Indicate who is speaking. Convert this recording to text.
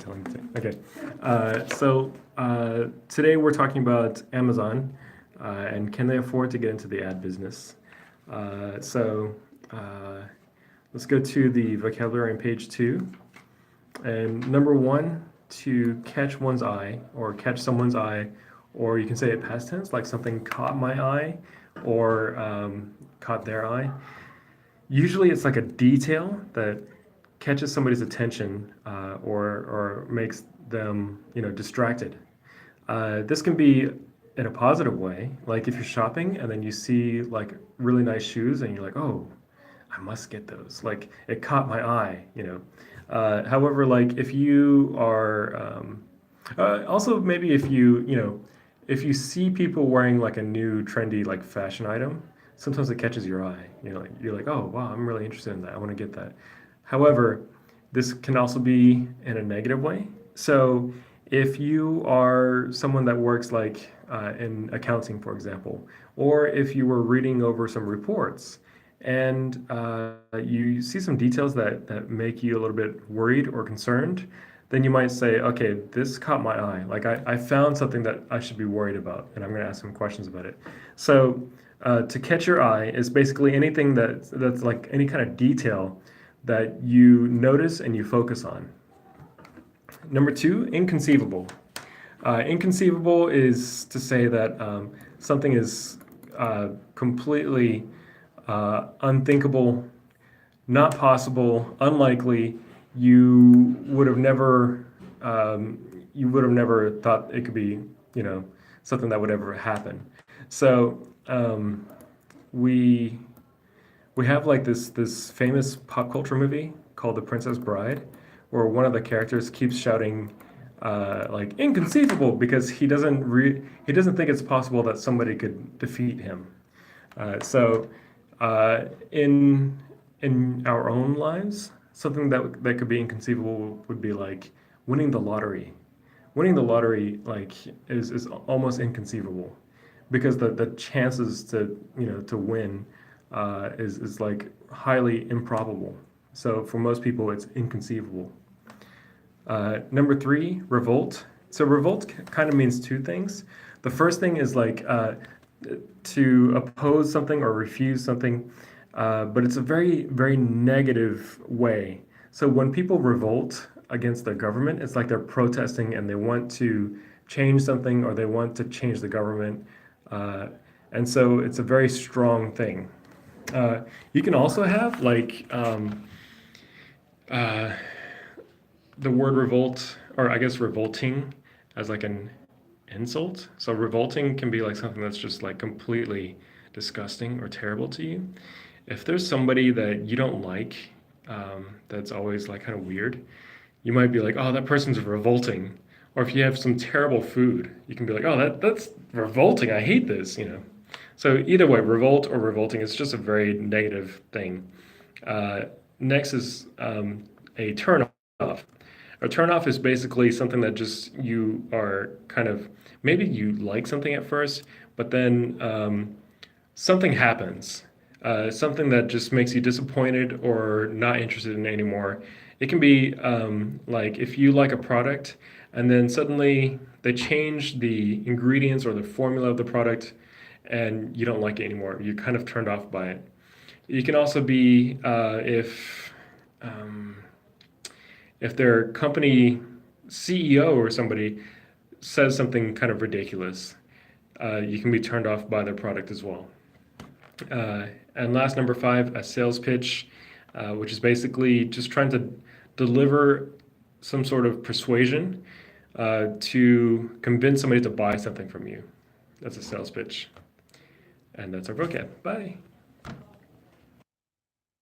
Speaker 1: telling me to. Okay. Today we're talking about Amazon and can they afford to get into the ad business? Let's go to the vocabulary on page 2. And number 1, to catch one's eye or catch someone's eye, or you can say it past tense, like something caught my eye or caught their eye. Usually it's like a detail that catches somebody's attention or makes them, distracted. This can be in a positive way, like if you're shopping and then you see like really nice shoes and you're like, oh, I must get those. Like it caught my eye, However, like if you are, also maybe if you see people wearing like a new trendy like fashion item, sometimes it catches your eye. You're like, oh wow, I'm really interested in that. I want to get that. However, this can also be in a negative way. So if you are someone that works like in accounting, for example, or if you were reading over some reports and you see some details that make you a little bit worried or concerned, then you might say, okay, this caught my eye. Like I found something that I should be worried about, and I'm going to ask some questions about it. So to catch your eye is basically anything that's like any kind of detail that you notice and you focus on. Number 2, inconceivable. Inconceivable is to say that something is completely unthinkable, not possible, unlikely. You would have never thought it could be, something that would ever happen. So we have like this famous pop culture movie called The Princess Bride, where one of the characters keeps shouting like inconceivable because he doesn't think it's possible that somebody could defeat him. In our own lives, something that could be inconceivable would be like winning the lottery. Winning the lottery like is almost inconceivable because the chances to win is like highly improbable. So for most people, it's inconceivable. Number 3, revolt. So revolt kind of means 2 things. The first thing is like to oppose something or refuse something, but it's a very, very negative way. So when people revolt against the government, it's like they're protesting and they want to change something or they want to change the government. And so it's a very strong thing. You can also have like the word revolt, or I guess revolting, as like an insult. So revolting can be like something that's just like completely disgusting or terrible to you. If there's somebody that you don't like, that's always like kind of weird, you might be like, oh, that person's revolting. Or if you have some terrible food, you can be like, oh, that's revolting. I hate this, So either way, revolt or revolting is just a very negative thing. Next is a turn off. A turn-off is basically something that just you are kind of, maybe you like something at first, but then something happens. Something that just makes you disappointed or not interested in it anymore. It can be like if you like a product and then suddenly they change the ingredients or the formula of the product and you don't like it anymore. You're kind of turned off by it. You can also be if their company CEO or somebody says something kind of ridiculous, you can be turned off by their product as well. And last, number 5, a sales pitch, which is basically just trying to deliver some sort of persuasion to convince somebody to buy something from you. That's a sales pitch. And that's our vocab. Bye.